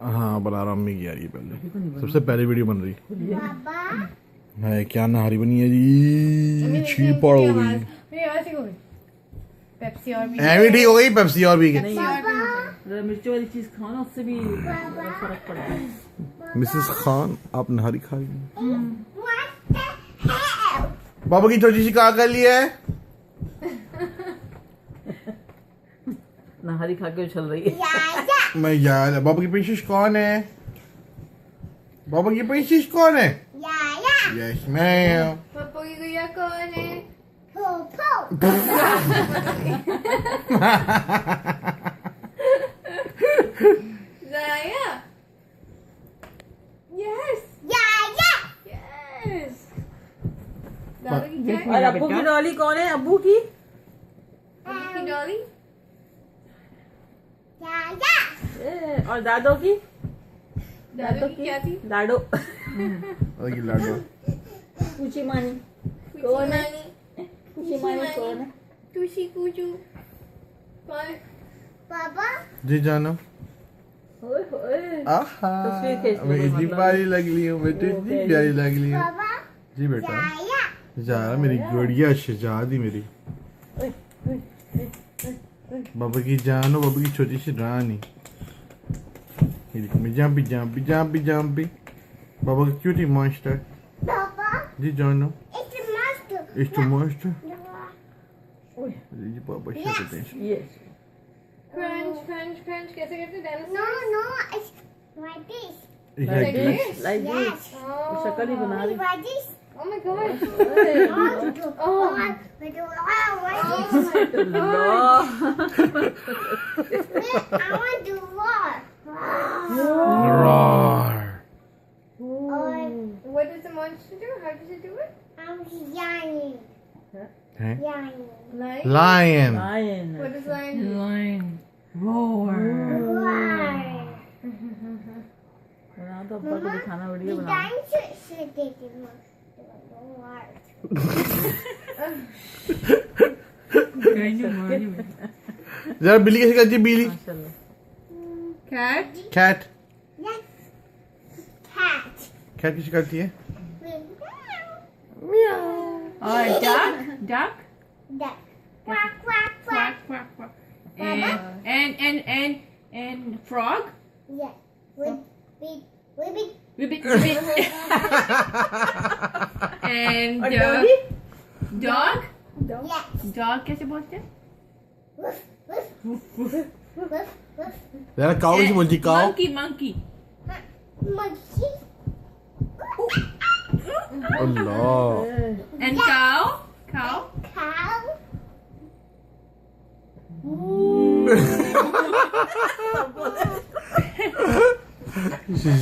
हाँ बना रहा, अम्मी की आ रही है पहले, सबसे पहले वीडियो बन रही है। क्या नहारी बनी है जी, छी पड़ हो गई, पेप्सी और भी ठीक हो गई, पेप्सी और भी मिर्ची वाली चीज खाओ ना, उससे भी फर्क पड़ता है। मिसेस खान आप नहारी खा रही बाबा की छोटी सी कहाँ कर ली है? नहारी खा के उछल रही है। मैं यार बाबा की प्रिंसेस कौन है? बाबा की प्रिंसेस कौन है? Yes ma'am. पापा की गुड़िया कौन है? Zaya. Yes. Yes. दादू की क्या है? और अब्बू की डॉली कौन है? अब्बू की डॉली? और दादो की? दादू की क्या थी? लाडो। लाडो पूछी मानी कौन है? पूछी मानी कौन है? टूशी कूचू कौन? पापा जी जानो। ओए होए। आहा तस्वीर खींचने मैं का इतनी मतलब प्यारी लग रही हूँ, मैं तो इतनी प्यारी लग रही हूँ। जी बेटा जा मेरी गुड़िया शहजादी मेरी, बाबा की जानो, बाबा की छोटी सी रानी। जंपी जंपी जंपी जंपी, बाबा का क्यूटी मॉन्स्टर। जी जानो इट्स मॉन्स्टर। जी पापा शक्ल यस। क्रंच क्रंच क्रंच कैसे करते dinosaur? Like this like this. शक्ल ही बना रही। Oh my god. What does the monster do? How does it do it? Lion. Lion. What does lion do? Lion. Roar. बना तो अब्बा को दिखाना, वीडियो बना। जरा बिल्ली कैसे करती है? बिल्ली Cat. कैट कैट कैसे करती है? Or duck. Quack quack quack. And frog. Ribbit. And dog. Dog कैसे बोलते हैं? जरा काऊ कैसे बोलती है? काऊ। Monkey. अल्लाह। And cow.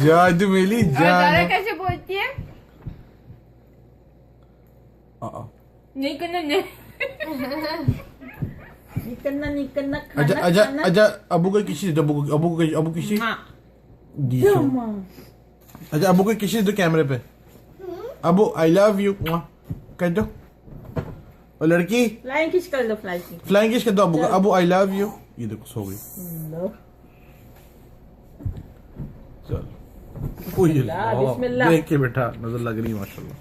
जादू मिली और दादा जान। कैसे बोलती है? नहीं करना नहीं। निकलना अच्छा अच्छा अच्छा, अबू को किसी दो, अबू किसी अच्छा, अबू को किसी दो कैमरे पे। अबू आई लव यू कह दो। और लड़की फ्लाइंग किस कर लो, फ्लाइंग किस कर दो अबू को। Abu I love you. ये देखो सो गई। चल बिस्मिल्लाह। देख के बेटा नजर लग रही है माशाल्लाह।